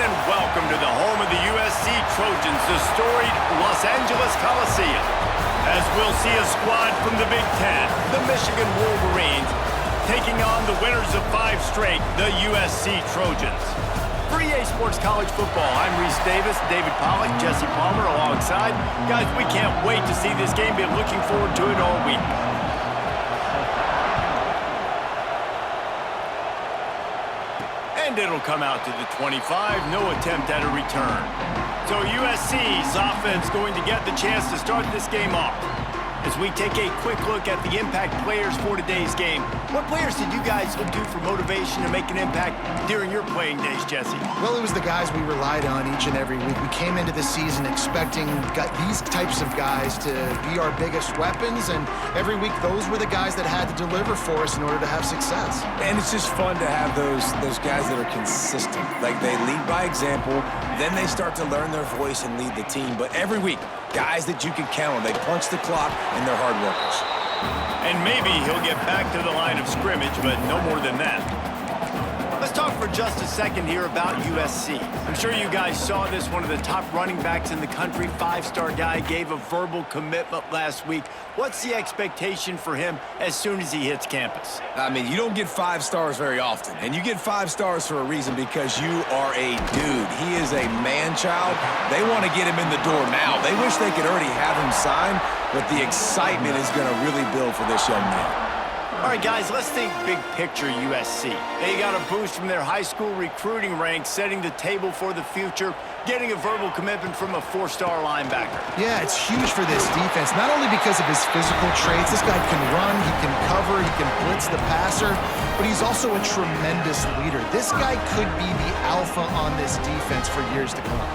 and welcome to the home of the USC Trojans, the storied Los Angeles Coliseum. As we'll see a squad from the Big Ten, the Michigan Wolverines, taking on the winners of 5 straight, the USC Trojans. For EA Sports College Football, I'm Reese Davis, David Pollack, Jesse Palmer alongside. Guys, we can't wait to see this game. Been looking forward to it all week. And it'll come out to the 25, no attempt at a return. So USC's offense going to get the chance to start this game off. As we take a quick look at the impact players for today's game, what players did you guys look to for motivation to make an impact during your playing days, Jesse? Well, it was the guys we relied on each and every week. We came into the season expecting these types of guys to be our biggest weapons, and every week those were the guys that had to deliver for us in order to have success. And it's just fun to have those guys that are consistent. Like, they lead by example, then they start to learn their voice and lead the team. But every week, guys that you can count on, they punch the clock, and they're hard workers. And maybe he'll get back to the line of scrimmage, but no more than that. Let's talk for just a second here about USC. I'm sure you guys saw this. One of the top running backs in the country, 5-star guy, gave a verbal commitment last week. What's the expectation for him as soon as he hits campus? I mean, you don't get 5 stars very often, and you get 5 stars for a reason, because you are a dude. He is a man-child. They want to get him in the door now. They wish they could already have him signed, but the excitement is going to really build for this young man. All right, guys, let's think big picture USC. They got a boost from their high school recruiting ranks, setting the table for the future, getting a verbal commitment from a 4-star linebacker. Yeah, it's huge for this defense, not only because of his physical traits. This guy can run, he can cover, he can blitz the passer, but he's also a tremendous leader. This guy could be the alpha on this defense for years to come.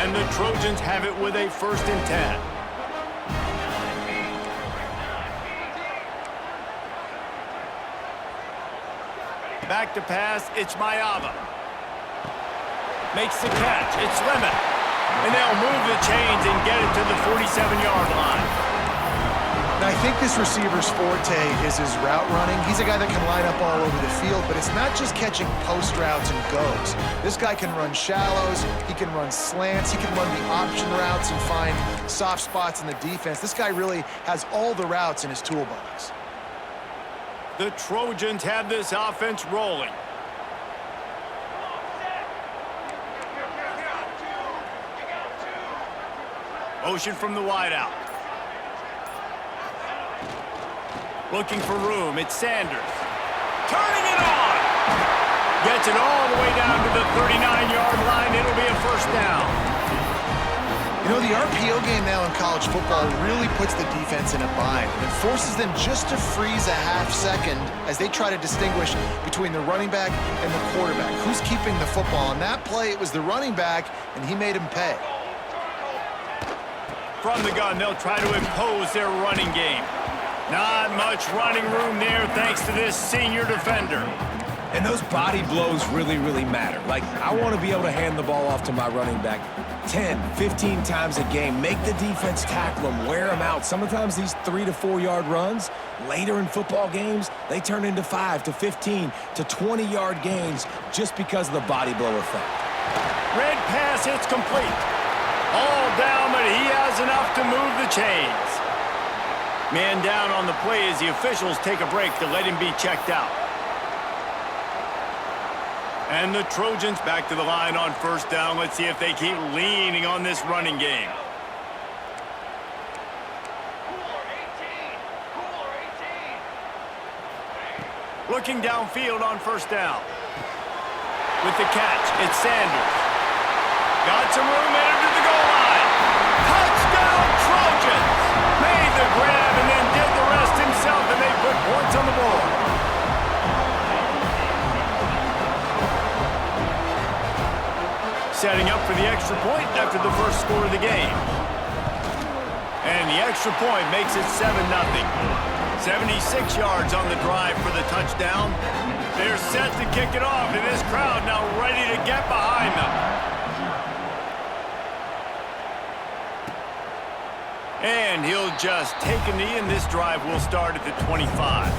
And the Trojans have it with a 1st and 10. Back to pass, it's Mayava. Makes the catch, it's Lemon. And they'll move the chains and get it to the 47-yard line. Now, I think this receiver's forte is his route running. He's a guy that can line up all over the field, but it's not just catching post routes and goes. This guy can run shallows, he can run slants, he can run the option routes and find soft spots in the defense. This guy really has all the routes in his toolbox. The Trojans have this offense rolling. Motion from the wideout. Looking for room, it's Sanders. Turning it on! Gets it all the way down to the 39-yard line. It'll be a 1st down. You know, the RPO game now in college football really puts the defense in a bind and forces them just to freeze a half second as they try to distinguish between the running back and the quarterback. Who's keeping the football? On that play, it was the running back, and he made him pay. From the gun, they'll try to impose their running game. Not much running room there thanks to this senior defender. And those body blows really, really matter. Like, I want to be able to hand the ball off to my running back 10, 15 times a game. Make the defense tackle them, wear them out. Sometimes these 3- to 4-yard runs, later in football games, they turn into 5 to 15 to 20-yard gains just because of the body blow effect. Red pass, it's complete. All down, but he has enough to move the chains. Man down on the play as the officials take a break to let him be checked out. And the Trojans back to the line on 1st down. Let's see if they keep leaning on this running game. Looking downfield on 1st down. With the catch, it's Sanders. Got some room, entered to the goal line. Touchdown, Trojans! Made the grab and then did the rest himself, and they put points on the board. Setting up for the extra point after the 1st score of the game. And the extra point makes it 7-0. 76 yards on the drive for the touchdown. They're set to kick it off, and this crowd now ready to get behind them. And he'll just take a knee, and this drive will start at the 25.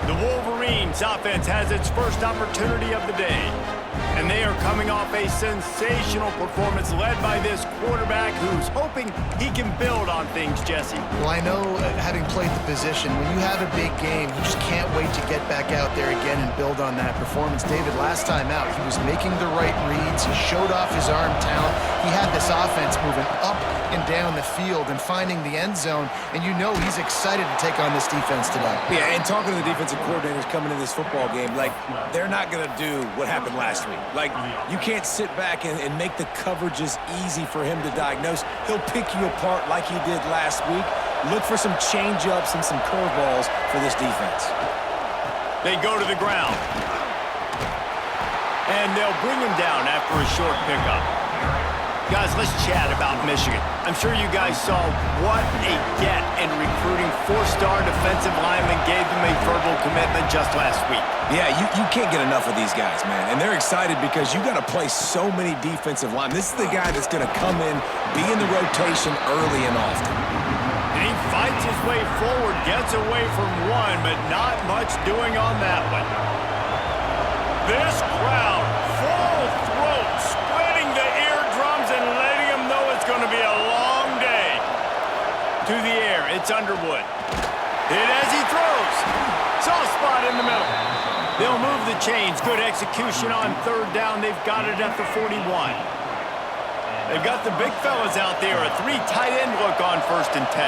The Wolverines offense has its first opportunity of the day. And they are coming off a sensational performance led by this quarterback who's hoping he can build on things, Jesse. Well, I know, having played the position, when you have a big game, you just can't wait to get back out there again and build on that performance. David, last time out, he was making the right reads. He showed off his arm talent. He had this offense moving up and down the field and finding the end zone, and you know he's excited to take on this defense today. Yeah, and talking to the defensive coordinators coming into this football game, like, they're not going to do what happened last week. Like, you can't sit back and make the coverages easy for him to diagnose. He'll pick you apart like he did last week. Look for some change-ups and some curveballs for this defense. They go to the ground. And they'll bring him down after a short pickup. Guys, let's chat about Michigan. I'm sure you guys saw what a get in recruiting. Four-star defensive lineman gave them a verbal commitment just last week. Yeah, you can't get enough of these guys, man. And they're excited because you got to play so many defensive linemen. This is the guy that's going to come in, be in the rotation early and often. And he fights his way forward, gets away from one, but not much doing on that one. This crowd, full throat, splitting the eardrums and letting them know it's going to be a long day. To the air, it's Underwood. Hit as he throws. Soft spot in the middle. They'll move the chains. Good execution on third down. They've got it at the 41. They've got the big fellas out there. A three tight end look on 1st and 10.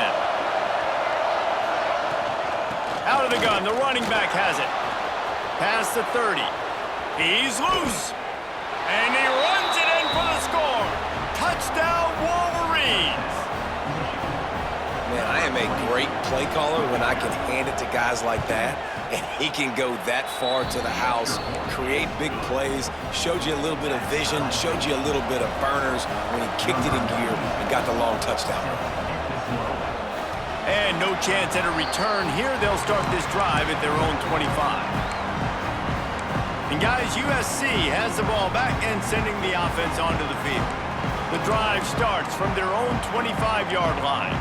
Out of the gun. The running back has it. Past the 30. He's loose. And he runs it in for the score. Touchdown, Wolverines. Man, I am a great play caller when I can hand it to guys like that. And he can go that far to the house, create big plays, showed you a little bit of vision, showed you a little bit of burners when he kicked it in gear and got the long touchdown. And no chance at a return here. They'll start this drive at their own 25. And guys, USC has the ball back and sending the offense onto the field. The drive starts from their own 25-yard line.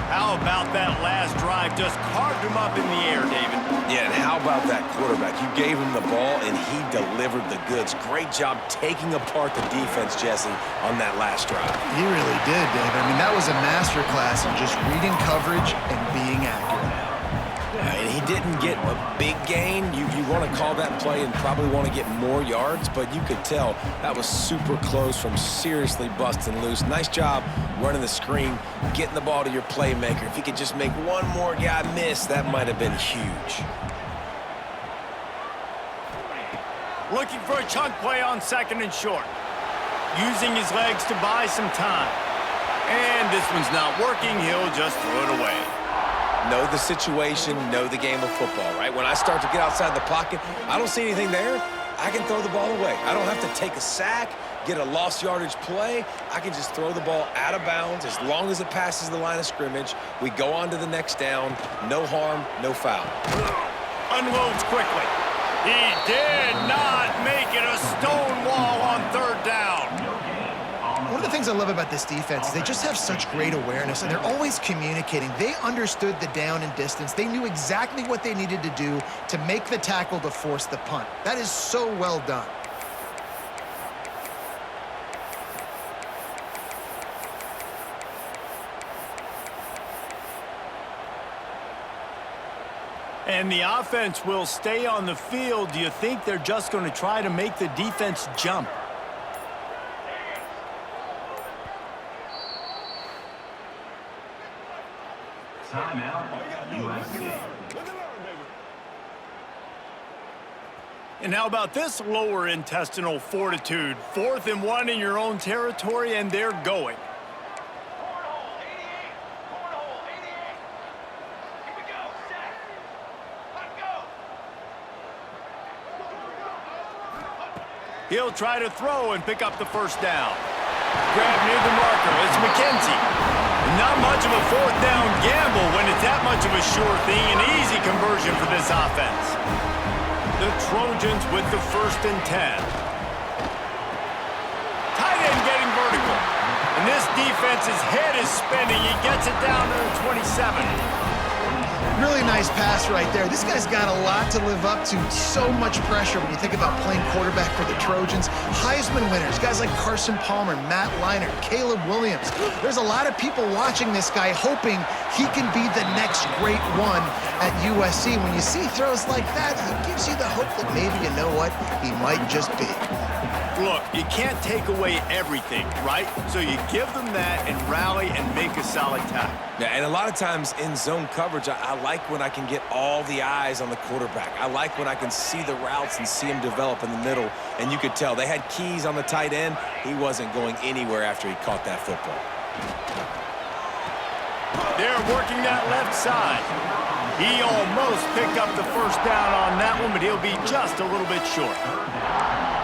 How about that last drive? Just carved him up in the air, David. Yeah, and how about that quarterback? You gave him the ball, and he delivered the goods. Great job taking apart the defense, Jesse, on that last drive. He really did, Dave. I mean, that was a masterclass in just reading coverage and being accurate. And he didn't get a big gain. You want to call that play and probably want to get more yards, but you could tell that was super close from seriously busting loose. Nice job running the screen, getting the ball to your playmaker. If he could just make one more guy miss, that might have been huge. Looking for a chunk play on 2nd and short. Using his legs to buy some time. And this one's not working. He'll just throw it away. Know the situation, know the game of football, right? When I start to get outside the pocket, I don't see anything there, I can throw the ball away. I don't have to take a sack, get a lost yardage play. I can just throw the ball out of bounds as long as it passes the line of scrimmage. We go on to the next down. No harm, no foul. Unloads quickly. He did not make it a stone wall on 3rd down. One of the things I love about this defense is they just have such great awareness, and they're always communicating. They understood the down and distance. They knew exactly what they needed to do to make the tackle to force the punt. That is so well done. And the offense will stay on the field. Do you think they're just going to try to make the defense jump? Timeout, USC. And how about this lower intestinal fortitude? 4th and 1 in your own territory, and they're going. He'll try to throw and pick up the 1st down. Grab near the marker. It's McKenzie. Not much of a 4th down gamble when it's that much of a sure thing. An easy conversion for this offense. The Trojans with the 1st and 10. Tight end getting vertical. And this defense's head is spinning. He gets it down to the 27. Really nice pass right there. This guy's got a lot to live up to. So much pressure when you think about playing quarterback for the Trojans. Heisman winners, guys like Carson Palmer, Matt Leinart, Caleb Williams. There's a lot of people watching this guy hoping he can be the next great one at USC. When you see throws like that, it gives you the hope that maybe, you know what, he might just be. Look, you can't take away everything, right? So you give them that and rally and make a solid tackle. Yeah, and a lot of times in zone coverage, I like when I can get all the eyes on the quarterback. I like when I can see the routes and see him develop in the middle. And you could tell they had keys on the tight end. He wasn't going anywhere after he caught that football. They're working that left side. He almost picked up the first down on that one, but he'll be just a little bit short.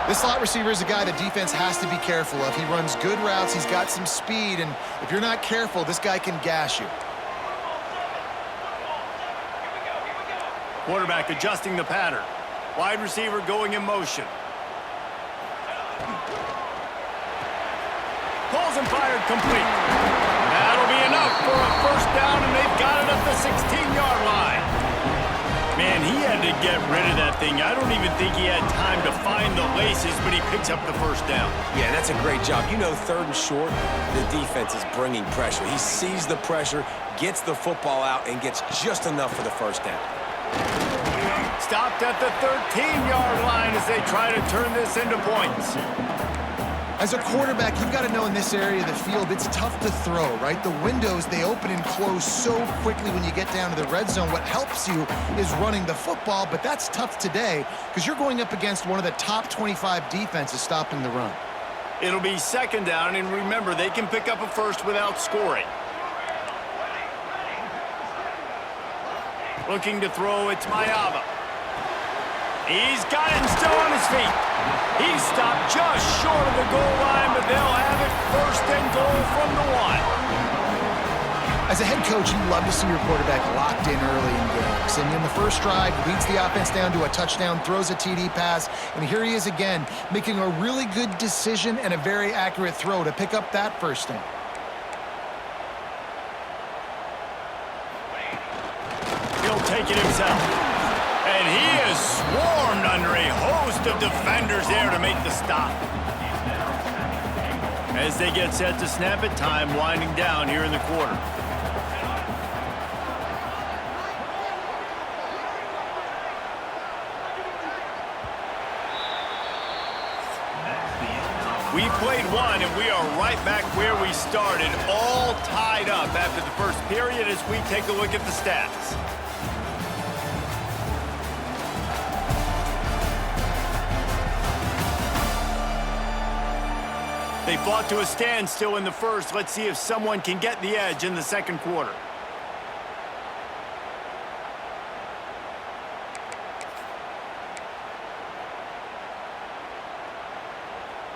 This slot receiver is a guy the defense has to be careful of. He runs good routes, he's got some speed, and if you're not careful, this guy can gash you. Quarterback adjusting the pattern. Wide receiver going in motion. Pulls and fired complete. That'll be enough for a first down, and they've got it at the 16-yard line. Man, he had to get rid of that thing. I don't even think he had time to find the laces, but he picks up the first down. Yeah, that's a great job. You know, third and short, the defense is bringing pressure. He sees the pressure, gets the football out, and gets just enough for the first down. Stopped at the 13-yard line as they try to turn this into points. As a quarterback, you've got to know in this area of the field, it's tough to throw, right? The windows, they open and close so quickly when you get down to the red zone. What helps you is running the football, but that's tough today because you're going up against one of the top 25 defenses stopping the run. It'll be second down, and remember, they can pick up a first without scoring. Looking to throw, it's Mayava. He's got it and still on his feet. He stopped just short of the goal line, but they'll have it first and goal from the one. As a head coach, you love to see your quarterback locked in early in games. And in the first drive, leads the offense down to a touchdown, throws a TD pass, and here he is again, making a really good decision and a very accurate throw to pick up that first down. He'll take it himself. And he is swarmed under a host of defenders there to make the stop. As they get set to snap it, time winding down here in the quarter. We played one, and we are right back where we started, all tied up after the first period as we take a look at the stats. They fought to a standstill in the first. Let's see if someone can get the edge in the second quarter.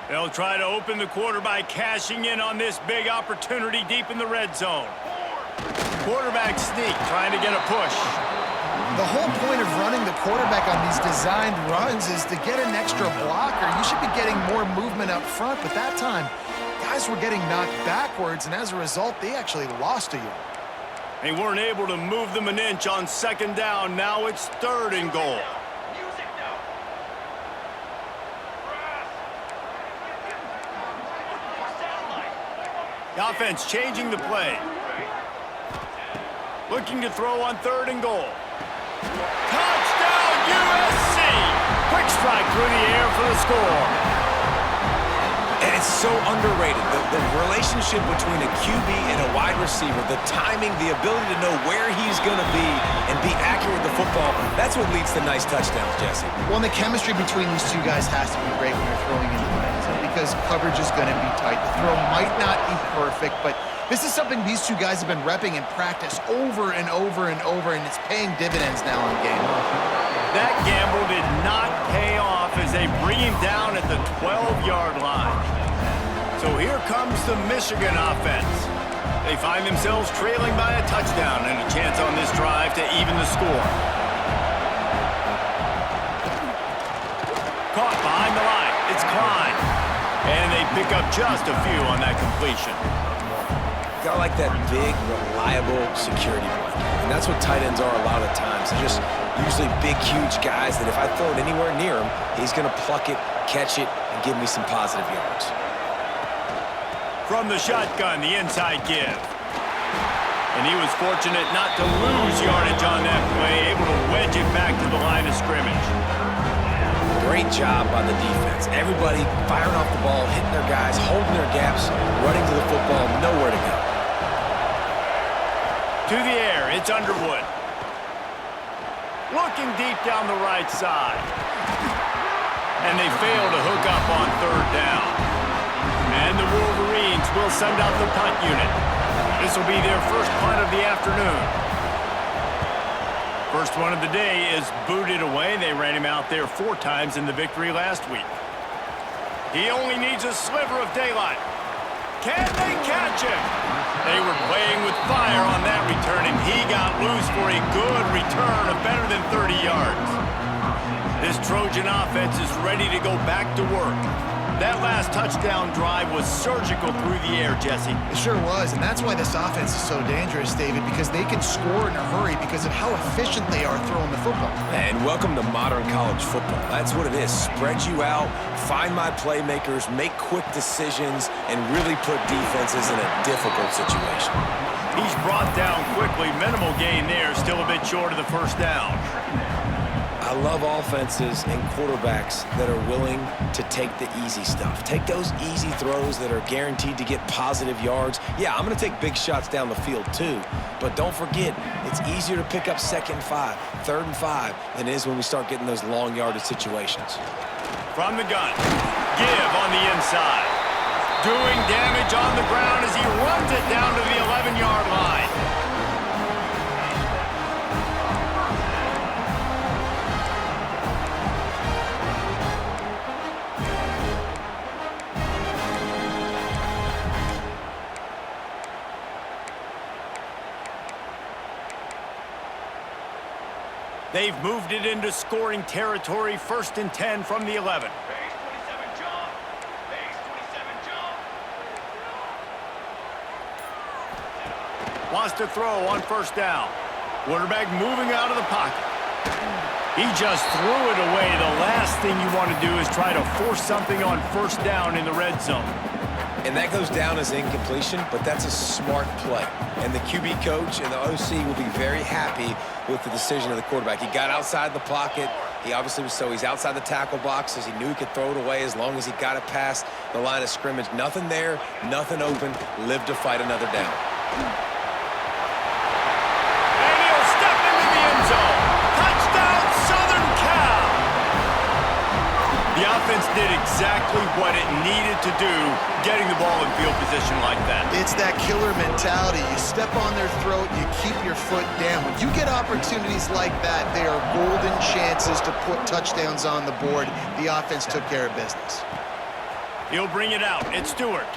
They'll try to open the quarter by cashing in on this big opportunity deep in the red zone. Quarterback sneak, trying to get a push. The whole point of running the quarterback on these designed runs is to get an extra blocker. You should be getting more movement up front, but that time, guys were getting knocked backwards, and as a result, they actually lost a yard. They weren't able to move them an inch on second down. Now it's third and goal. The offense changing the play. Looking to throw on third and goal. Touchdown, USC! Quick strike through the air for the score. And it's so underrated. The relationship between a QB and a wide receiver, the timing, the ability to know where he's going to be and be accurate with the football, that's what leads to nice touchdowns, Jesse. Well, and the chemistry between these two guys has to be great when they're throwing into the end zone because coverage is going to be tight. The throw might not be perfect, but this is something these two guys have been repping in practice over and over and over, and it's paying dividends now in game. That gamble did not pay off as they bring him down at the 12-yard line. So here comes the Michigan offense. They find themselves trailing by a touchdown and a chance on this drive to even the score. Caught behind the line. It's Klein. And they pick up just a few on that completion. Got like that big, reliable security blanket. And that's what tight ends are a lot of the times. They're just usually big, huge guys that if I throw it anywhere near him, he's going to pluck it, catch it, and give me some positive yards. From the shotgun, the inside give. And he was fortunate not to lose yardage on that play, able to wedge it back to the line of scrimmage. Great job by the defense. Everybody firing off the ball, hitting their guys, holding their gaps, running to the football, nowhere to go. To the air, it's Underwood. Looking deep down the right side. And they fail to hook up on third down. And the Wolverines will send out the punt unit. This will be their first punt of the afternoon. First one of the day is booted away. They ran him out there 4 times in the victory last week. He only needs a sliver of daylight. Can they catch him? They were playing with fire on that return, and he got loose for a good return of better than 30 yards. This Trojan offense is ready to go back to work. That last touchdown drive was surgical through the air, Jesse. It sure was, and that's why this offense is so dangerous, David, because they can score in a hurry because of how efficient they are throwing the football. And welcome to modern college football. That's what it is. Spread you out, find my playmakers, make quick decisions, and really put defenses in a difficult situation. He's brought down quickly. Minimal gain there, still a bit short of the first down. I love offenses and quarterbacks that are willing to take the easy stuff. Take those easy throws that are guaranteed to get positive yards. Yeah, I'm going to take big shots down the field too, but don't forget, it's easier to pick up 2nd and 5, 3rd and 5 than it is when we start getting those long yardage situations. From the gun, give on the inside. Doing damage on the ground as he runs it down to the 11-yard line. They've moved it into scoring territory, 1st and 10 from the 11. Wants to throw on 1st down. Quarterback moving out of the pocket. He just threw it away. The last thing you want to do is try to force something on 1st down in the red zone. And that goes down as incompletion, but that's a smart play. And the QB coach and the OC will be very happy with the decision of the quarterback. He got outside the pocket. He obviously he's outside the tackle box as he knew he could throw it away as long as he got it past the line of scrimmage. Nothing there, nothing open, lived to fight another down. And he'll step into the end zone. Touchdown, Southern Cal! The offense did exactly what it needed to do, getting the ball in field position like that. It's that killer mentality. You step on their throat, you keep your foot down. When you get opportunities like that, they are golden chances to put touchdowns on the board. The offense took care of business. He'll bring it out. It's Stewart.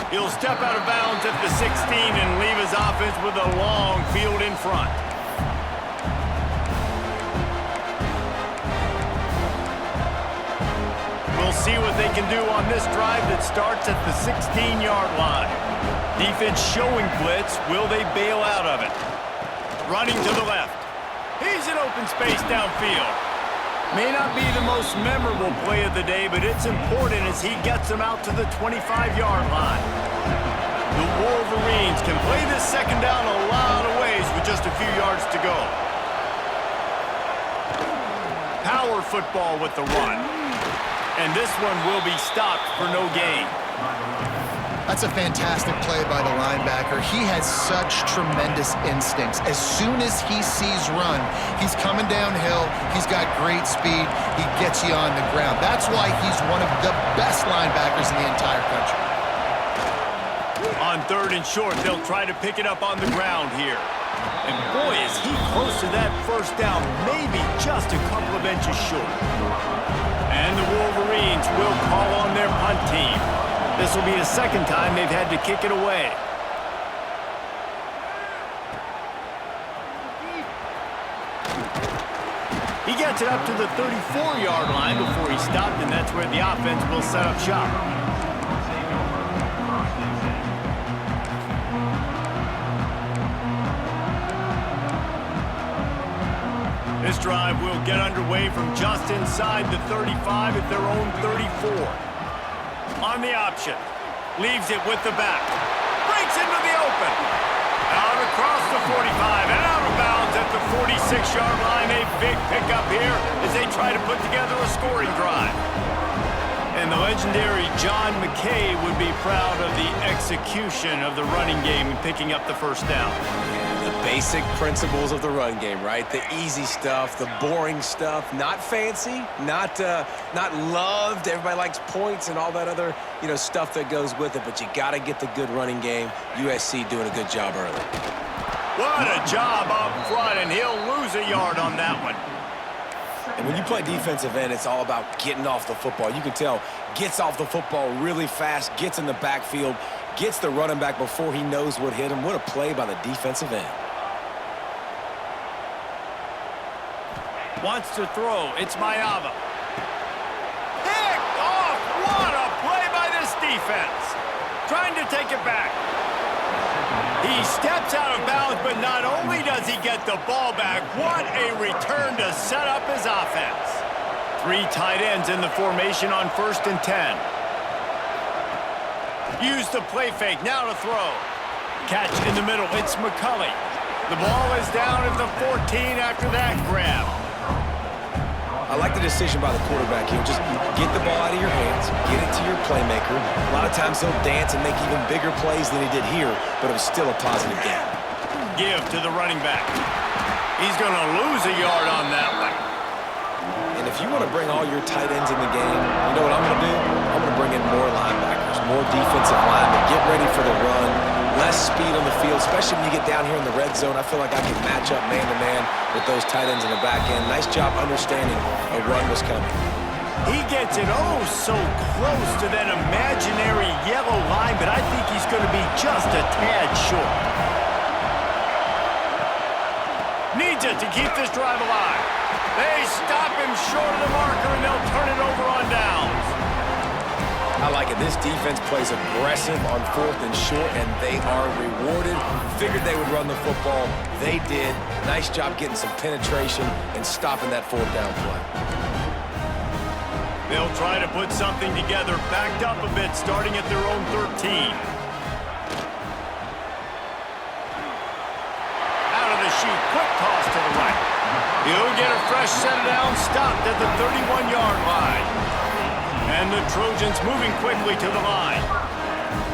He'll step out of bounds at the 16 and leave his offense with a long field in front. We'll see what they can do on this drive that starts at the 16-yard line. Defense showing blitz. Will they bail out of it? Running to the left. He's in open space downfield. May not be the most memorable play of the day, but it's important as he gets them out to the 25-yard line. The Wolverines can play this 2nd down a lot of ways with just a few yards to go. Power football with the run. And this one will be stopped for no gain. That's a fantastic play by the linebacker. He has such tremendous instincts. As soon as he sees run, he's coming downhill. He's got great speed. He gets you on the ground. That's why he's one of the best linebackers in the entire country. On 3rd and short, they'll try to pick it up on the ground here. And boy, is he close to that 1st down, maybe just a couple of inches short. And the Wolverines will call on their punt team. This will be the 2nd time they've had to kick it away. He gets it up to the 34-yard line before he stopped, and that's where the offense will set up shop. This drive will get underway from just inside the 35 at their own 34. On the option. Leaves it with the back. Breaks into the open. Out across the 45 and out of bounds at the 46-yard line. A big pickup here as they try to put together a scoring drive. And the legendary John McKay would be proud of the execution of the running game in picking up the first down. The basic principles of the run game, right? The easy stuff, the boring stuff, not fancy, not loved. Everybody likes points and all that other, stuff that goes with it, but you got to get the good running game. USC doing a good job early. What a job up front, and he'll lose a yard on that one. And when you play defensive end, it's all about getting off the football. You can tell, gets off the football really fast, gets in the backfield, gets the running back before he knows what hit him. What a play by the defensive end. Wants to throw. It's Mayava. Picked off. What a play by this defense. Trying to take it back. He steps out of bounds, but not only does he get the ball back, what a return to set up his offense. 3 tight ends in the formation on 1st and 10. Use the play fake, now to throw. Catch in the middle, it's McCulley. The ball is down at the 14 after that grab. I like the decision by the quarterback here. Just get the ball out of your hands, get it to your playmaker. A lot of times he'll dance and make even bigger plays than he did here, but it was still a positive game. Give to the running back. He's going to lose a yard on that one. And if you want to bring all your tight ends in the game, you know what I'm going to do? I'm going to bring in more linebackers, more defensive linemen, get ready for the run, less speed on the field, especially when you get down here in the red zone. I feel like I can match up man-to-man with those tight ends in the back end. Nice job understanding a run was coming. He gets it so close to that imaginary yellow line, but I think he's going to be just a tad short. Needs it to keep this drive alive. They stop him short of the marker, and they'll turn it over on downs. I like it. This defense plays aggressive on 4th and short, and they are rewarded. Figured they would run the football. They did. Nice job getting some penetration and stopping that 4th down play. They'll try to put something together, backed up a bit, starting at their own 13. Out of the chute, quick toss to the right. He'll get a fresh set down, stopped at the 31-yard line. And the Trojans moving quickly to the line.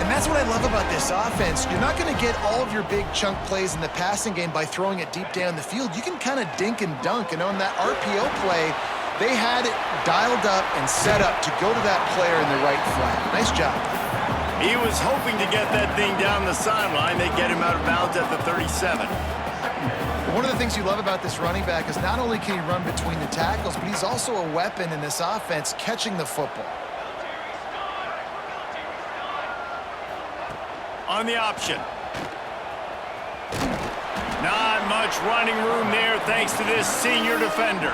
And that's what I love about this offense. You're not going to get all of your big chunk plays in the passing game by throwing it deep down the field. You can kind of dink and dunk. And on that RPO play, they had it dialed up and set up to go to that player in the right flat. Nice job. He was hoping to get that thing down the sideline. They get him out of bounds at the 37. One of the things you love about this running back is not only can he run between the tackles, but he's also a weapon in this offense catching the football. On the option. Not much running room there thanks to this senior defender.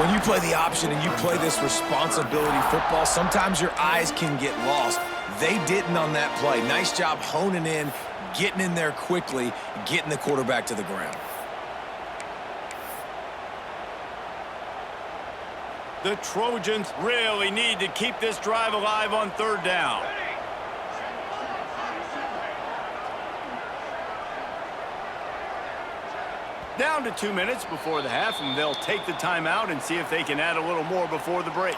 When you play the option and you play this responsibility football, sometimes your eyes can get lost. They didn't on that play. Nice job honing in, getting in there quickly, getting the quarterback to the ground. The Trojans really need to keep this drive alive on 3rd down. Down to 2 minutes before the half, and they'll take the timeout and see if they can add a little more before the break.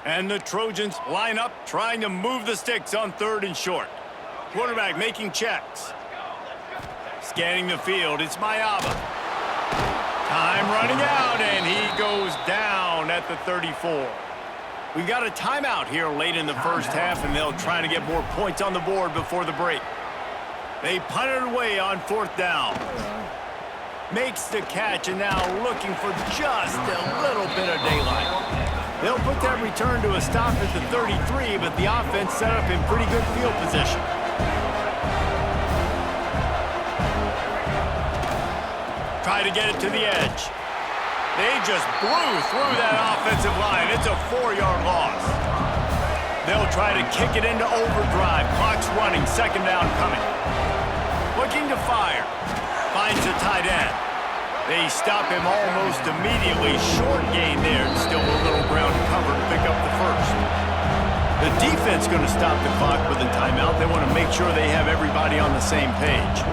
And the Trojans line up, trying to move the sticks on 3rd and short. Quarterback making checks. Scanning the field, it's Mayava. Time running out, and he goes down at the 34. We've got a timeout here late in the first half, and they'll try to get more points on the board before the break. They punt it away on 4th down. Makes the catch, and now looking for just a little bit of daylight. They'll put that return to a stop at the 33, but the offense set up in pretty good field position. try to get it to the edge. They just blew through that offensive line. It's a 4-yard loss. They'll try to kick it into overdrive. Clock's running, second down coming. Looking to fire. Finds a tight end. They stop him almost immediately. Short gain there. Still a little ground to cover to pick up the first. The defense going to stop the clock with a timeout. They want to make sure they have everybody on the same page.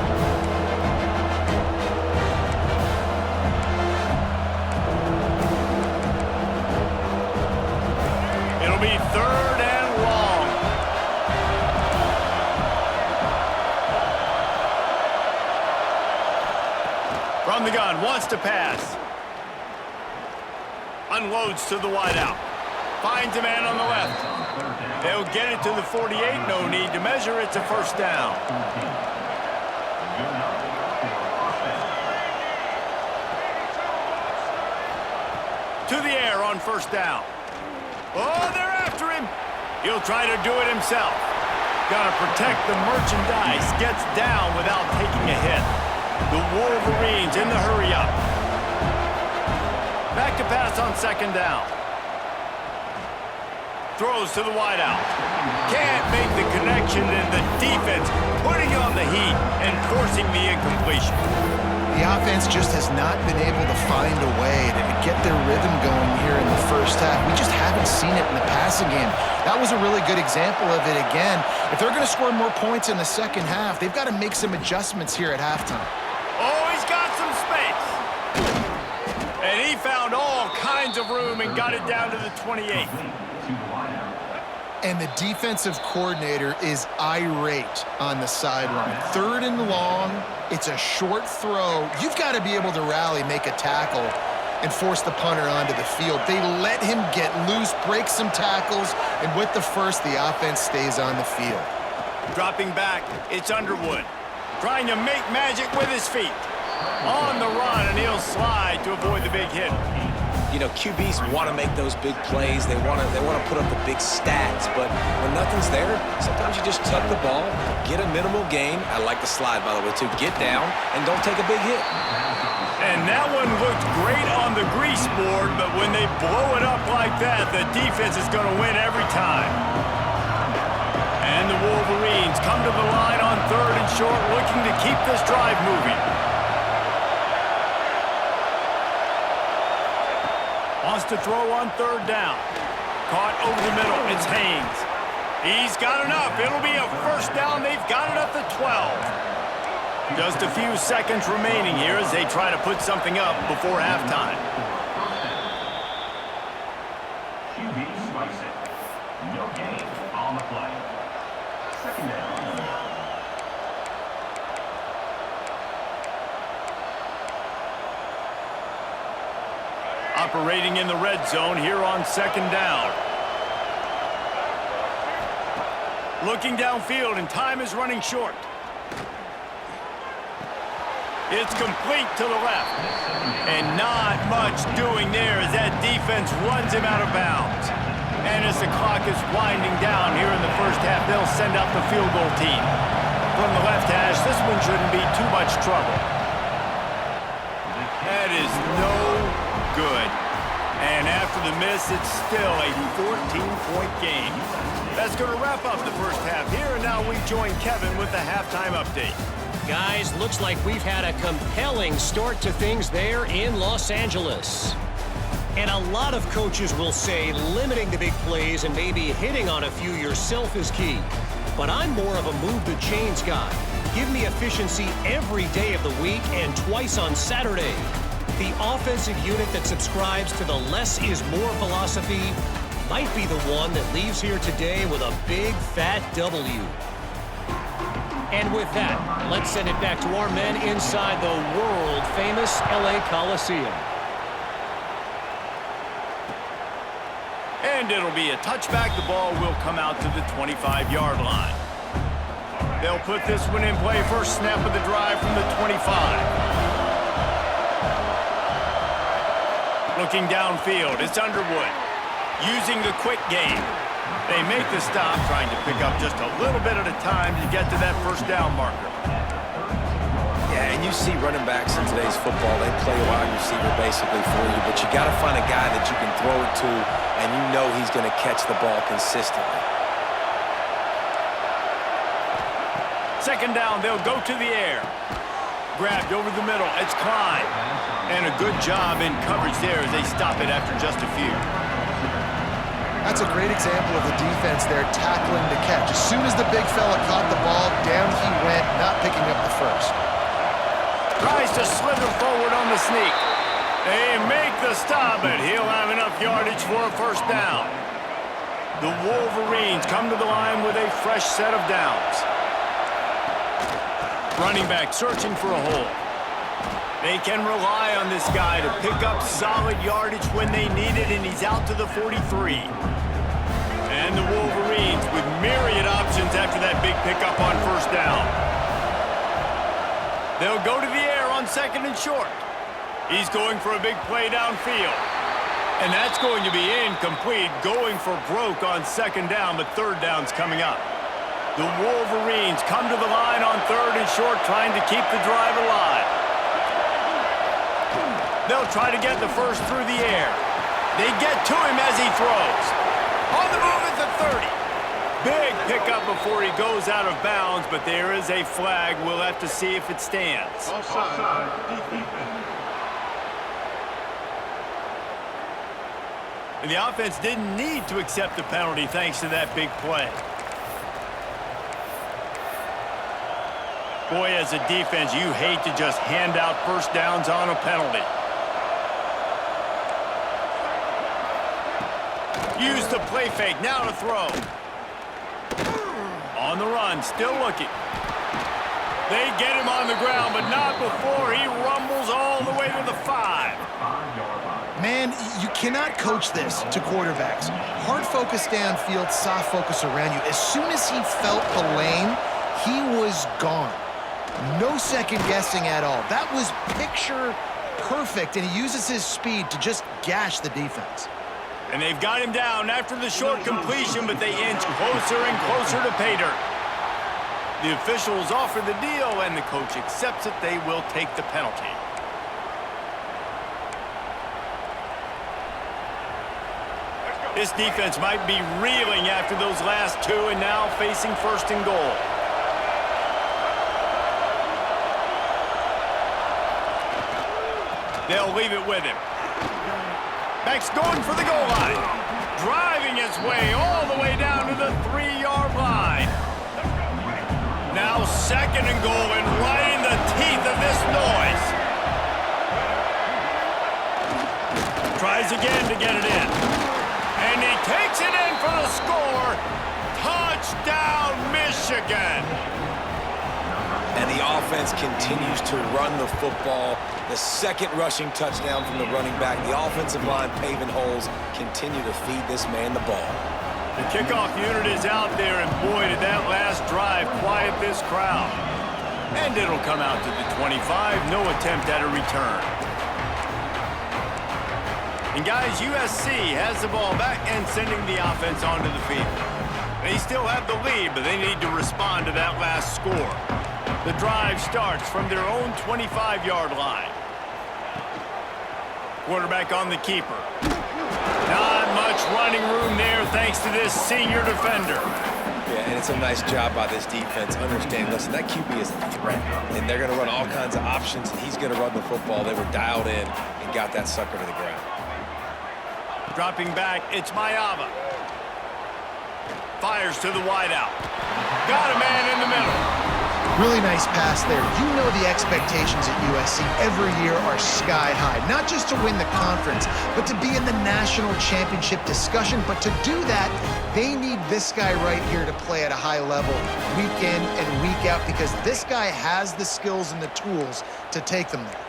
It'll be third and long. From the gun, wants to pass. Unloads to the wideout. Finds a man on the left. They'll get it to the 48. No need to measure. It's a first down. To the air on first down. Oh, they're after him. He'll try to do it himself. Got to protect the merchandise. Gets down without taking a hit. The Wolverines in the hurry up. Back to pass on second down. Throws to the wideout. Can't make the connection, and the defense putting on the heat and forcing the incompletion. The offense just has not been able to find a way to get their rhythm going here in the first half. We just haven't seen it in the passing game. That was a really good example of it again. If they're going to score more points in the second half, they've got to make some adjustments here at halftime. Oh, he's got some space. And he found all kinds of room and got it down to the 28. And the defensive coordinator is irate on the sideline. Third and long, it's a short throw. You've got to be able to rally, make a tackle, and force the punter onto the field. They let him get loose, break some tackles, and with the first, the offense stays on the field. Dropping back, it's Underwood. Trying to make magic with his feet. On the run, and he'll slide to avoid the big hit. You know, QBs want to make those big plays. They want to put up the big stats. But when nothing's there, sometimes you just tuck the ball, get a minimal gain. I like the slide, by the way, too. Get down and don't take a big hit. And that one looked great on the grease board, but when they blow it up like that, the defense is going to win every time. And the Wolverines come to the line on third and short, looking to keep this drive moving. Wants to throw on third down. Caught over the middle. It's Haynes. He's got enough. It'll be a first down. They've got it at the 12. Just a few seconds remaining here as they try to put something up before halftime. QB slice it. No gain on the play. Second down. Operating in the red zone here on second down. Looking downfield, and time is running short. It's complete to the left. And not much doing there as that defense runs him out of bounds. And as the clock is winding down here in the first half, they'll send out the field goal team. From the left hash, this one shouldn't be too much trouble. That is no good. And after the miss, it's still a 14-point game. That's going to wrap up the first half here, and now we join Kevin with the halftime update. Guys, looks like we've had a compelling start to things there in Los Angeles. And a lot of coaches will say limiting the big plays and maybe hitting on a few yourself is key. But I'm more of a move the chains guy. Give me efficiency every day of the week and twice on Saturday. The offensive unit that subscribes to the less is more philosophy might be the one that leaves here today with a big fat W. And with that, let's send it back to our men inside the world-famous LA Coliseum. And it'll be a touchback. The ball will come out to the 25-yard line. They'll put this one in play. First snap of the drive from the 25. Looking downfield, it's Underwood. Using the quick game. They make the stop, trying to pick up just a little bit at a time to get to that first down marker. Yeah, And you see running backs in today's football, they play a wide receiver basically for you, but you got to find a guy that you can throw it to, and you know he's going to catch the ball consistently. Second down, they'll go to the air. Grabbed over the middle, it's Klein. And a good job in coverage there as they stop it after just a few. That's a great example of the defense there tackling the catch. As soon as the big fella caught the ball, down he went, not picking up the first. Tries to slither forward on the sneak. They make the stop, but he'll have enough yardage for a first down. The Wolverines come to the line with a fresh set of downs. Running back searching for a hole. They can rely on this guy to pick up solid yardage when they need it, and he's out to the 43. And the Wolverines with myriad options after that big pickup on first down. They'll go to the air on second and short. He's going for a big play downfield. And that's going to be incomplete, going for broke on second down, but third down's coming up. The Wolverines come to the line on third and short, trying to keep the drive alive. They'll try to get the first through the air. They get to him as he throws. On the move at the 30. Big pickup before he goes out of bounds, but there is a flag. We'll have to see if it stands. Offside. And the offense didn't need to accept the penalty thanks to that big play. Boy, as a defense, you hate to just hand out first downs on a penalty. Use the play fake, now to throw. On the run, still looking. They get him on the ground, but not before he rumbles all the way to the 5. Man, you cannot coach this to quarterbacks. Hard focus downfield, soft focus around you. As soon as he felt the lane, he was gone. No second guessing at all. That was picture perfect, and he uses his speed to just gash the defense. And they've got him down after the short completion, but they inch closer and closer to pay dirt. The officials offer the deal, and the coach accepts it. They will take the penalty. This defense might be reeling after those last two, and now facing first and goal. They'll leave it with him. Back's going for the goal line. Driving his way all the way down to the 3-yard line. Now second and goal, and right in the teeth of this noise. Tries again to get it in. And he takes it in for the score. Touchdown, Michigan. And the offense continues to run the football. The second rushing touchdown from the running back. The offensive line paving holes, continue to feed this man the ball. The kickoff unit is out there, and boy, did that last drive quiet this crowd. And it'll come out to the 25. No attempt at a return. And guys, USC has the ball back and sending the offense onto the field. They still have the lead, but they need to respond to that last score. The drive starts from their own 25-yard line. Quarterback on the keeper. Not much running room there thanks to this senior defender. Yeah, and it's a nice job by this defense. Understand, listen, that QB is a threat, and they're going to run all kinds of options, and he's going to run the football. They were dialed in and got that sucker to the ground. Dropping back, it's Mayava. Fires to the wideout. Got a man in the middle. Really nice pass there. You know the expectations at USC every year are sky high. Not just to win the conference, but to be in the national championship discussion. But to do that, they need this guy right here to play at a high level week in and week out, because this guy has the skills and the tools to take them there.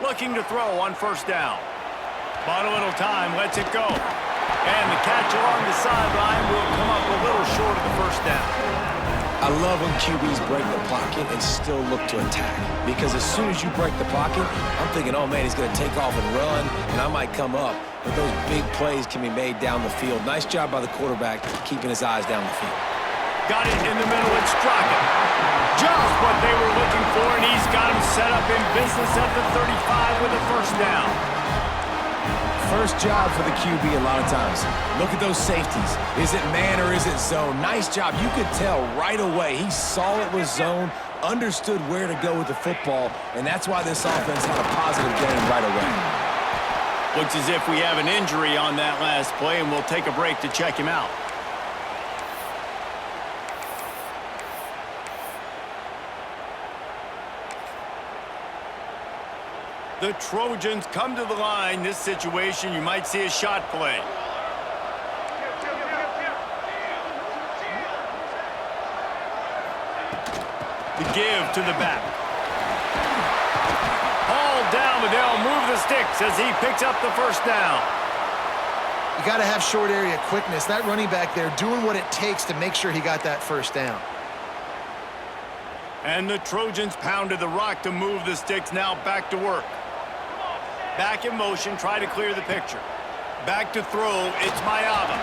Looking to throw on first down. Bought a little time, lets it go. And the catch along the sideline will come up a little short of the first down. I love when QBs break the pocket and still look to attack. Because as soon as you break the pocket, I'm thinking, oh man, he's going to take off and run, and I might come up. But those big plays can be made down the field. Nice job by the quarterback keeping his eyes down the field. Got it in the middle and struck it. Just what they were looking for, and he's got him set up in business at the 35 with a first down. First job for the QB a lot of times. Look at those safeties. Is it man or is it zone? Nice job. You could tell right away. He saw it was zone, understood where to go with the football, and that's why this offense had a positive game right away. Looks as if we have an injury on that last play, and we'll take a break to check him out. The Trojans come to the line. This situation, you might see a shot play. The give to the back. Hauled down, but they'll move the sticks as he picks up the first down. You got to have short area quickness. That running back there doing what it takes to make sure he got that first down. And the Trojans pounded the rock to move the sticks. Now back to work. Back in motion, try to clear the picture. Back to throw, it's Mayava.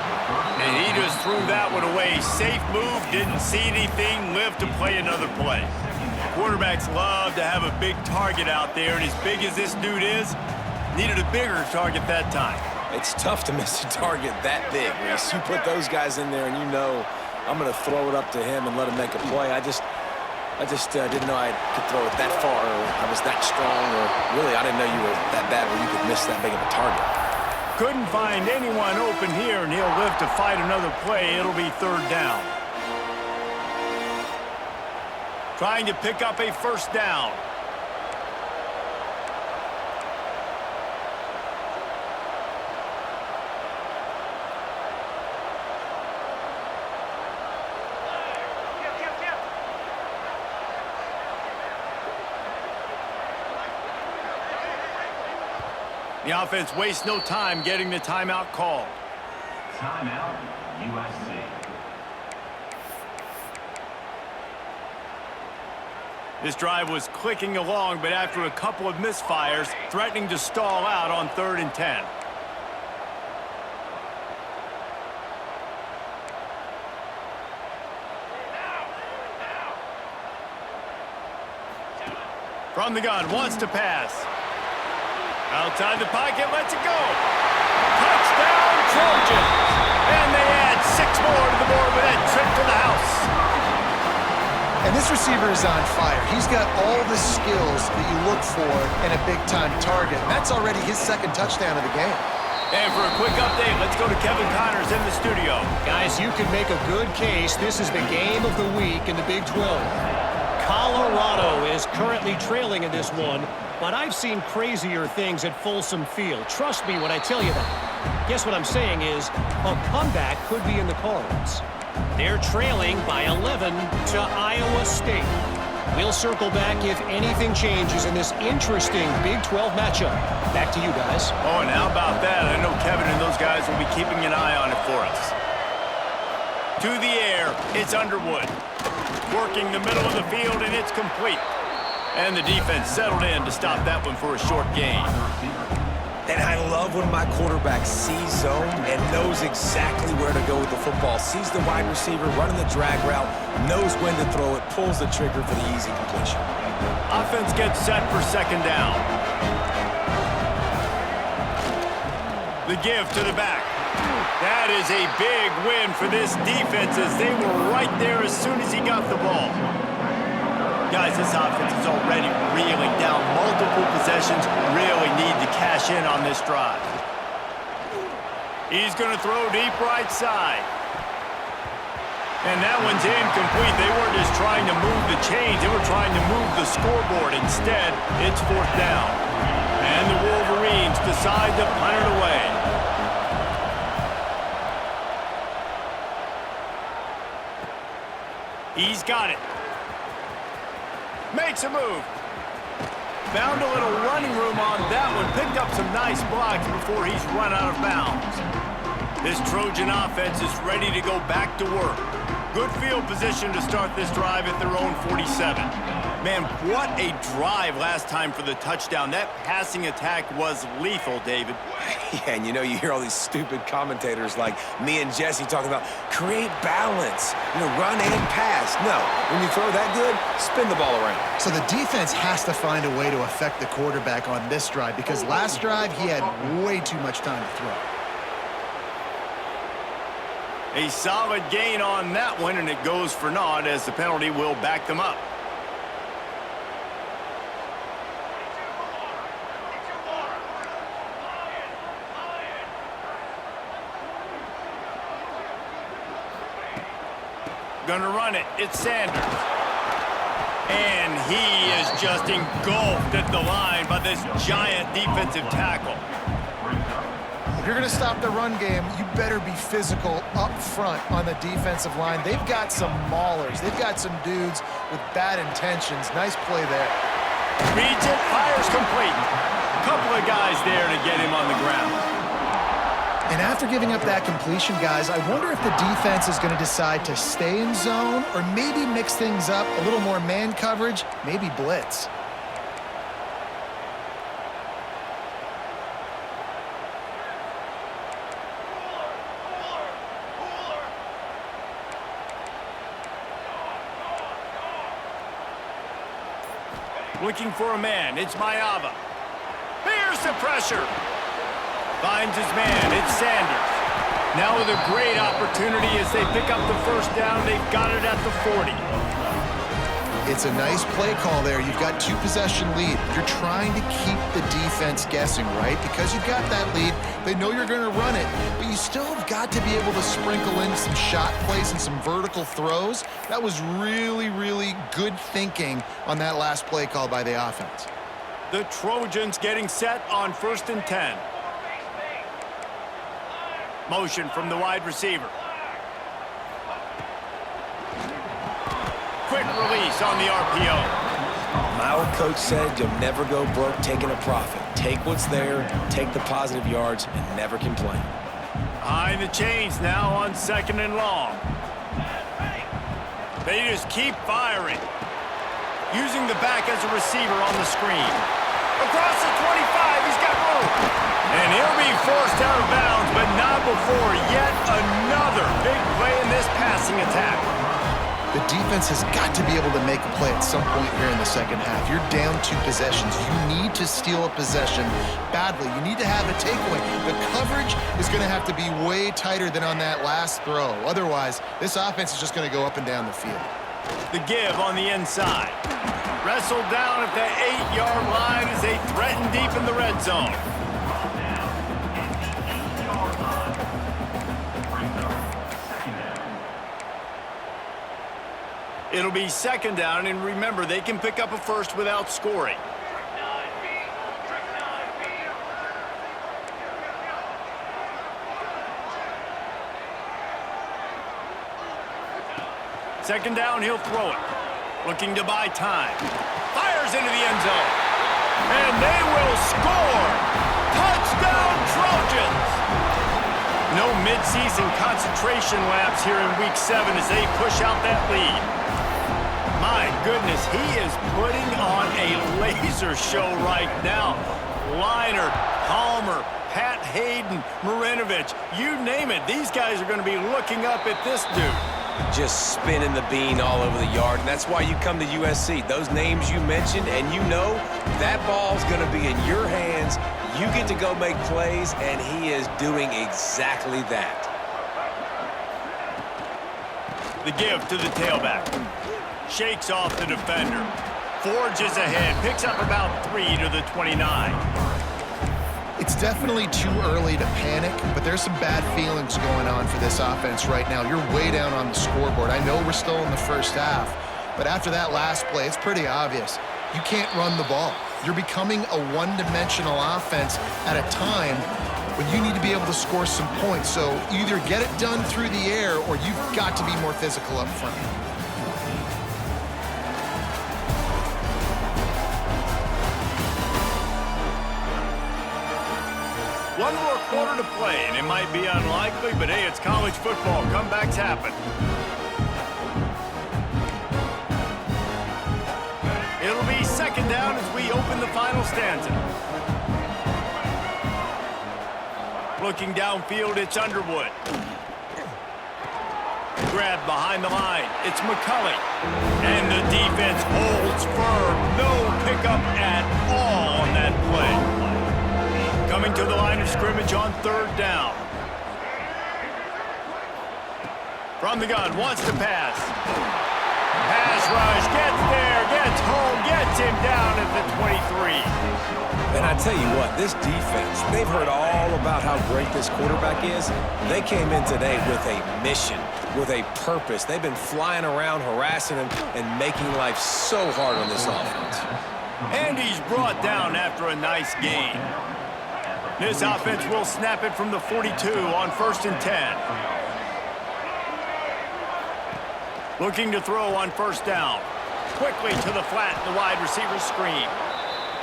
And he just threw that one away. Safe move, didn't see anything, lived to play another play. Quarterbacks love to have a big target out there, and as big as this dude is, needed a bigger target that time. It's tough to miss a target that big, Reese. You put those guys in there and you know I'm going to throw it up to him and let him make a play. I just didn't know I could throw it that far, or I was that strong, or really I didn't know you were that bad where you could miss that big of a target. Couldn't find anyone open here, and he'll live to fight another play. It'll be third down. Trying to pick up a first down. The offense wastes no time getting the timeout called. Timeout, USC. This drive was clicking along, but after a couple of misfires, threatening to stall out on 3rd and 10. From the gun, wants to pass. Outside the pocket, lets it go. Touchdown, Trojans! And they add 6 more to the board with that trip to the house. And this receiver is on fire. He's got all the skills that you look for in a big-time target. And that's already his 2nd touchdown of the game. And for a quick update, let's go to Kevin Connors in the studio. Guys, you can make a good case. This is the game of the week in the Big 12. Colorado is currently trailing in this one, but I've seen crazier things at Folsom Field. Trust me when I tell you that. Guess what I'm saying is a comeback could be in the cards. They're trailing by 11 to Iowa State. We'll circle back if anything changes in this interesting Big 12 matchup. Back to you guys. Oh, and how about that? I know Kevin and those guys will be keeping an eye on it for us. To the air, it's Underwood. Working the middle of the field, and it's complete. And the defense settled in to stop that one for a short gain. And I love when my quarterback sees zone and knows exactly where to go with the football. Sees the wide receiver running the drag route, knows when to throw it, pulls the trigger for the easy completion. Offense gets set for 2nd down. The give to the back. That is a big win for this defense as they were right there as soon as he got the ball. Guys, this offense is already reeling down multiple possessions. Really need to cash in on this drive. He's going to throw deep right side. And that one's incomplete. They weren't just trying to move the chains. They were trying to move the scoreboard. Instead, it's 4th down. And the Wolverines decide to punt it away. He's got it. Makes a move. Found a little running room on that one. Picked up some nice blocks before he's run out of bounds. This Trojan offense is ready to go back to work. Good field position to start this drive at their own 47. Man, what a drive last time for the touchdown. That passing attack was lethal, David. Yeah, and you hear all these stupid commentators like me and Jesse talking about create balance, run and pass. No, when you throw that good, spin the ball around. So the defense has to find a way to affect the quarterback on this drive because last drive he had way too much time to throw. A solid gain on that one, and it goes for naught as the penalty will back them up. Gonna run it. It's Sanders. And he is just engulfed at the line by this giant defensive tackle. If you're going to stop the run game, you better be physical up front on the defensive line. They've got some maulers. They've got some dudes with bad intentions. Nice play there. Reads it, fires complete. A couple of guys there to get him on the ground. And after giving up that completion, guys, I wonder if the defense is going to decide to stay in zone or maybe mix things up, a little more man coverage, maybe blitz. Looking for a man. It's Mayava. Here's the pressure. Finds his man. It's Sanders. Now with a great opportunity as they pick up the first down. They've got it at the 40. It's a nice play call there. You've got 2-possession lead. You're trying to keep the defense guessing, right? Because you've got that lead, they know you're going to run it, but you still have got to be able to sprinkle in some shot plays and some vertical throws. That was really, really good thinking on that last play call by the offense. The Trojans getting set on 1st and 10. Motion from the wide receiver. Quick release on the RPO. My old coach said you'll never go broke taking a profit. Take what's there, take the positive yards, and never complain. Behind the chains now on 2nd and long. They just keep firing. Using the back as a receiver on the screen. Across the 25, he's got room. And he'll be forced out of bounds, but not before yet another big play in this passing attack. The defense has got to be able to make a play at some point here in the second half. You're down 2 possessions. You need to steal a possession badly. You need to have a takeaway. The coverage is going to have to be way tighter than on that last throw. Otherwise, this offense is just going to go up and down the field. The give on the inside. Wrestled down at the 8-yard line as they threaten deep in the red zone. It'll be 2nd down, and remember, they can pick up a first without scoring. Second down, he'll throw it. Looking to buy time. Fires into the end zone. And they will score! Touchdown, Trojans! No midseason concentration laps here in Week 7 as they push out that lead. My goodness, he is putting on a laser show right now. Leinart, Palmer, Pat Hayden, Marinovich, you name it. These guys are going to be looking up at this dude. Just spinning the bean all over the yard, and that's why you come to USC. Those names you mentioned, and you know that ball's going to be in your hands. You get to go make plays, and he is doing exactly that. The give to the tailback. Shakes off the defender. Forges ahead. Picks up about 3 to the 29. It's definitely too early to panic, but there's some bad feelings going on for this offense right now. You're way down on the scoreboard. I know we're still in the first half, but after that last play, it's pretty obvious. You can't run the ball. You're becoming a one-dimensional offense at a time when you need to be able to score some points. So either get it done through the air or you've got to be more physical up front. One more quarter to play, and it might be unlikely, but hey, it's college football. Comebacks happen. It'll be second down as we open the final stanza. Looking downfield, it's Underwood. Grab behind the line. It's McCulley. And the defense holds firm. No pickup at all on that play. Coming to the line of scrimmage on third down. From the gun, wants to pass. Pass rush, gets there, gets home, gets him down at the 23. And I tell you what, this defense, they've heard all about how great this quarterback is. They came in today with a mission, with a purpose. They've been flying around, harassing him, and making life so hard on this offense. And he's brought down after a nice gain. This offense will snap it from the 42 on 1st and 10. Looking to throw on first down. Quickly to the flat, the wide receiver screen.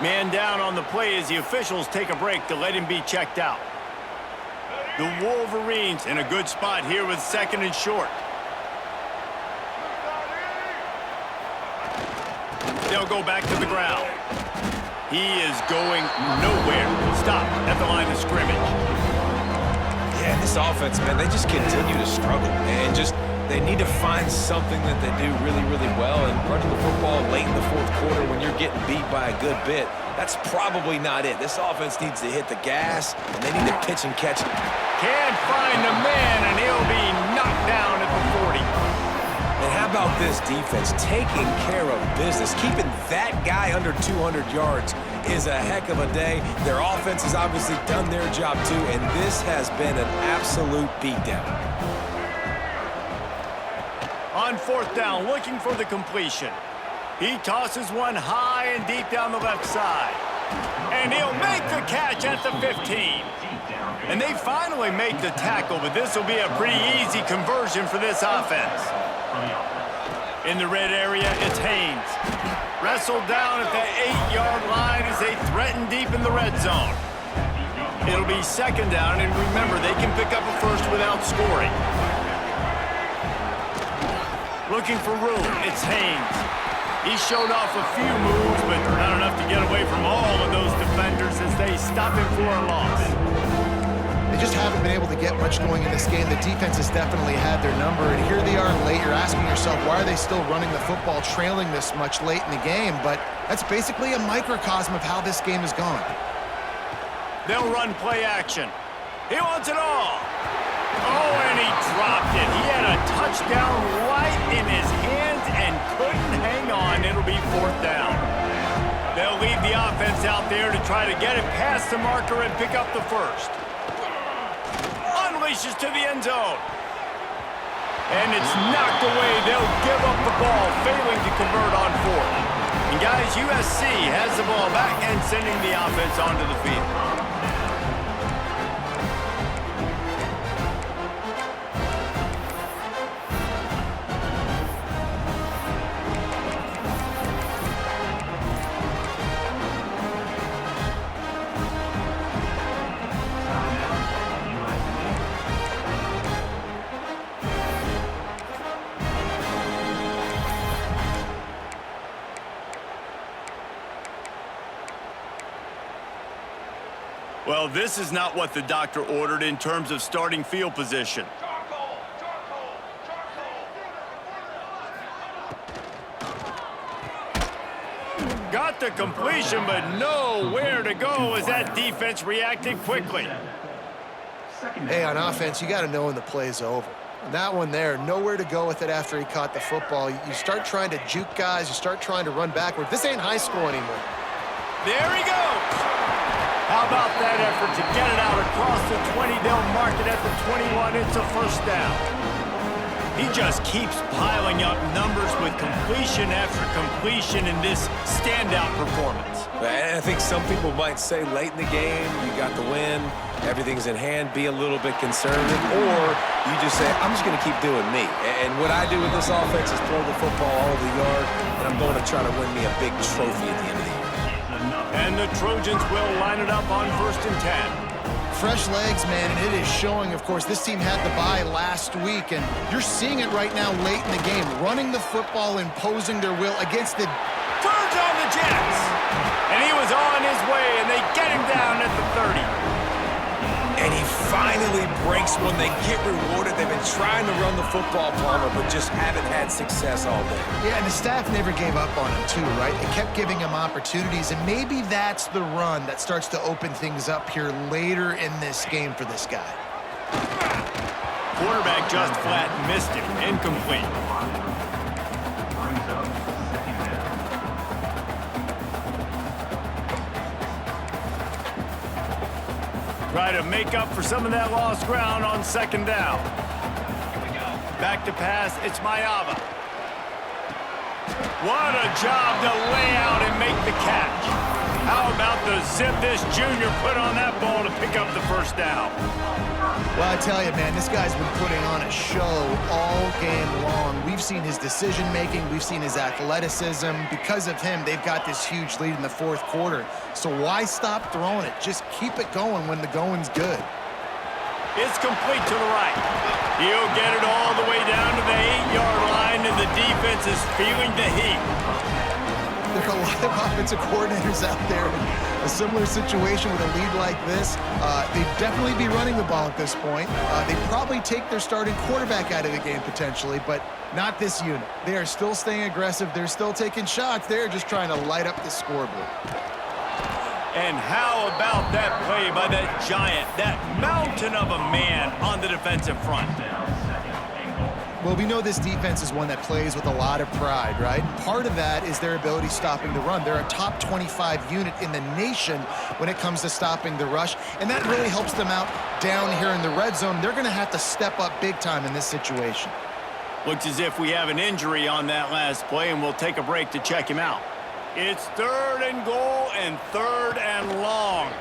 Man down on the play as the officials take a break to let him be checked out. The Wolverines in a good spot here with second and short. They'll go back to the ground. He is going nowhere. Stop at the line of scrimmage. Yeah, this offense, man, they just continue to struggle. And they need to find something that they do really, really well. And running the football late in the fourth quarter when you're getting beat by a good bit, that's probably not it. This offense needs to hit the gas, and they need to pitch and catch it. Can't find the man, and he'll be knocked down at the 40. And how about this defense taking care of business? Keeping that guy under 200 yards is a heck of a day. Their offense has obviously done their job too, and this has been an absolute beatdown. On fourth down, looking for the completion. He tosses one high and deep down the left side. And he'll make the catch at the 15. And they finally make the tackle, but this will be a pretty easy conversion for this offense. In the red area, it's Haynes. Wrestled down at the 8-yard line as they threaten deep in the red zone. It'll be second down, and remember, they can pick up a first without scoring. Looking for room, it's Haynes. He showed off a few moves, but not enough to get away from all of those defenders as they stop him for a loss. They just haven't been able to get much going in this game. The defense has definitely had their number, and here they are late. You're asking yourself, why are they still running the football, trailing this much late in the game? But that's basically a microcosm of how this game has gone. They'll run play action. He wants it all. Oh, and he dropped it. He had a touchdown right in his hands and couldn't hang on. It'll be fourth down. They'll leave the offense out there to try to get it past the marker and pick up the first. Unleashes to the end zone. And it's knocked away. They'll give up the ball, failing to convert on fourth. And guys, USC has the ball back and sending the offense onto the field. Well, this is not what the doctor ordered in terms of starting field position. Got the completion, but nowhere to go as that defense reacted quickly. Hey, on offense, you got to know when the play's over. And that one there, nowhere to go with it after he caught the football. You start trying to juke guys. You start trying to run backward. This ain't high school anymore. There he goes. How about that effort to get it out across the 20? They'll mark it at the 21. It's a first down. He just keeps piling up numbers with completion after completion in this standout performance. And I think some people might say late in the game, you got the win, everything's in hand, be a little bit conservative, or you just say, I'm just going to keep doing me. And what I do with this offense is throw the football all over the yard, and I'm going to try to win me a big trophy at the end of the year. And the Trojans will line it up on 1st and 10. Fresh legs, man, and it is showing. Of course, this team had the bye last week, and you're seeing it right now late in the game. Running the football, imposing their will against the... Turns on Jets. And he was on his way, and they get him down at the 30. And he finally breaks when they get rewarded. They've been trying to run the football, Palmer, but just haven't had success all day. Yeah, and the staff never gave up on him too, right? They kept giving him opportunities, and maybe that's the run that starts to open things up here later in this game for this guy. Quarterback just flat missed him. Incomplete. Brings up second down. Try to make up for some of that lost ground on second down. Back to pass, it's Mayava. What a job to lay out and make the catch. How about the zip this junior put on that ball to pick up the first down? Well, I tell you, man, this guy's been putting on a show all game long. We've seen his decision-making. We've seen his athleticism. Because of him, they've got this huge lead in the fourth quarter. So why stop throwing it? Just keep it going when the going's good. It's complete to the right. He'll get it all the way down to the 8-yard line, and the defense is feeling the heat. There are a lot of offensive coordinators out there in a similar situation with a lead like this. They'd definitely be running the ball at this point. They'd probably take their starting quarterback out of the game potentially, but not this unit. They are still staying aggressive. They're still taking shots. They're just trying to light up the scoreboard. And how about that play by that giant, that mountain of a man on the defensive front? Well, we know this defense is one that plays with a lot of pride, right? And part of that is their ability stopping the run. They're a top 25 unit in the nation when it comes to stopping the rush, and that really helps them out down here in the red zone. They're going to have to step up big time in this situation. Looks as if we have an injury on that last play, and we'll take a break to check him out. It's 3rd and goal and 3rd and long.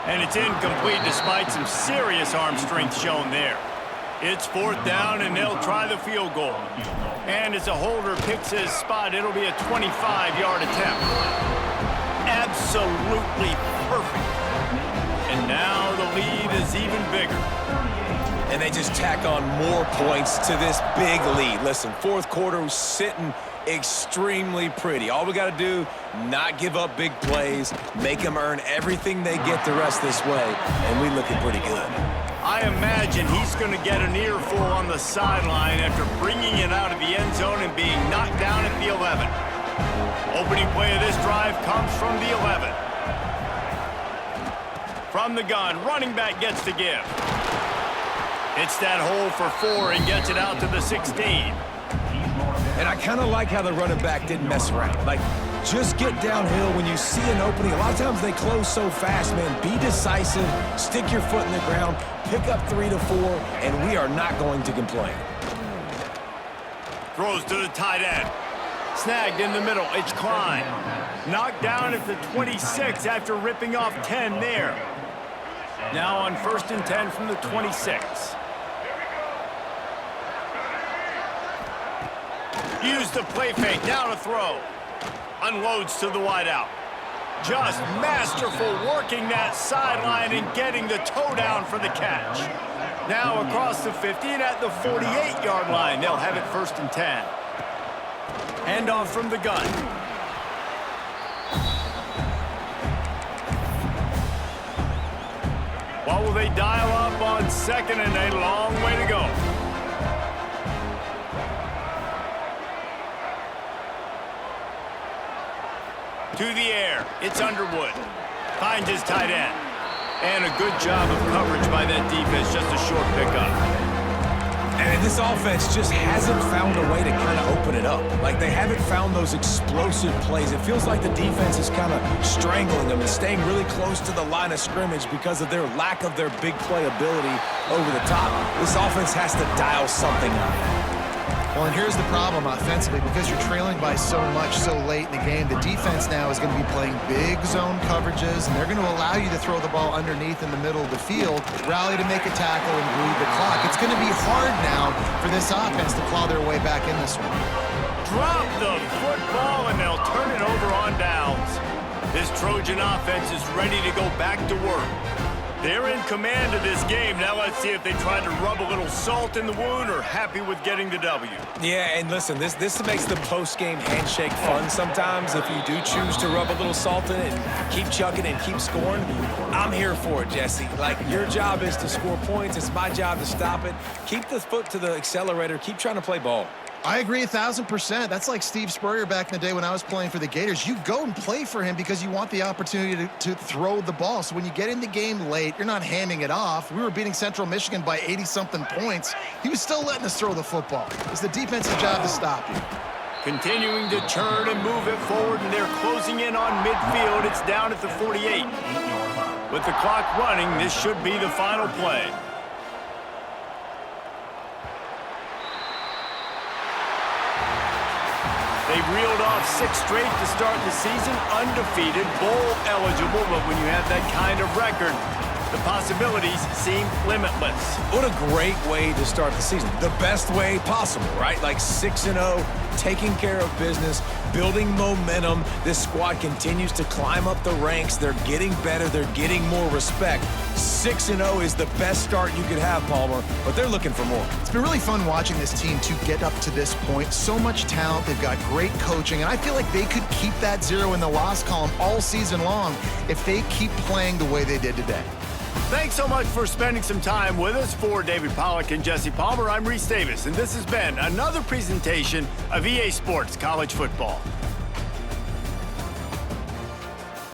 And it's incomplete despite some serious arm strength shown there. It's 4th down, and they'll try the field goal. And as a holder picks his spot, it'll be a 25-yard attempt. Absolutely perfect. And now the lead is even bigger. And they just tack on more points to this big lead. Listen, fourth quarter was sitting extremely pretty. All we got to do, not give up big plays, make them earn everything they get the rest this way, and we looking pretty good. I imagine he's going to get an earful on the sideline after bringing it out of the end zone and being knocked down at the 11. Opening play of this drive comes from the 11. From the gun, running back gets the give. Hits that hole for 4 and gets it out to the 16. And I kind of like how the running back didn't mess around. Like, just get downhill when you see an opening. A lot of times they close so fast, man. Be decisive, stick your foot in the ground, pick up 3 to 4, and we are not going to complain. Throws to the tight end. Snagged in the middle. It's Klein. Knocked down at the 26 after ripping off 10 there. Now on 1st and 10 from the 26. Use the play fake, now to throw. Unloads to the wideout. Just masterful working that sideline and getting the toe down for the catch. Now across the 50 and at the 48-yard line. They'll have it 1st and 10. Handoff from the gun. What will they dial up on 2nd and a long way to go? To the air, it's Underwood. Finds his tight end. And a good job of coverage by that defense, just a short pickup. And this offense just hasn't found a way to kind of open it up. Like, they haven't found those explosive plays. It feels like the defense is kind of strangling them and staying really close to the line of scrimmage because of their lack of their big play ability over the top. This offense has to dial something up. Well, and here's the problem offensively. Because you're trailing by so much so late in the game, the defense now is going to be playing big zone coverages, and they're going to allow you to throw the ball underneath in the middle of the field, rally to make a tackle, and bleed the clock. It's going to be hard now for this offense to claw their way back in this one. Drop the football, and they'll turn it over on downs. This Trojan offense is ready to go back to work. They're in command of this game. Now let's see if they try to rub a little salt in the wound or happy with getting the W. Yeah, and listen, this makes the post-game handshake fun sometimes. If you do choose to rub a little salt in it and keep chucking and keep scoring, I'm here for it, Jesse. Like, your job is to score points. It's my job to stop it. Keep the foot to the accelerator. Keep trying to play ball. I agree 1,000%. That's like Steve Spurrier back in the day when I was playing for the Gators. You go and play for him because you want the opportunity to throw the ball. So when you get in the game late, you're not handing it off. We were beating Central Michigan by 80-something points. He was still letting us throw the football. It's the defense's job to stop you. Continuing to turn and move it forward, and they're closing in on midfield. It's down at the 48. With the clock running, this should be the final play. They've reeled off 6 straight to start the season, undefeated, bowl eligible, but when you have that kind of record, the possibilities seem limitless. What a great way to start the season. The best way possible, right? Like 6-0, taking care of business, building momentum. This squad continues to climb up the ranks. They're getting better. They're getting more respect. 6-0 is the best start you could have, Palmer, but they're looking for more. It's been really fun watching this team to get up to this point. So much talent. They've got great coaching, and I feel like they could keep that 0 in the loss column all season long if they keep playing the way they did today. Thanks so much for spending some time with us. For David Pollack and Jesse Palmer, I'm Reese Davis, and this has been another presentation of EA Sports College Football.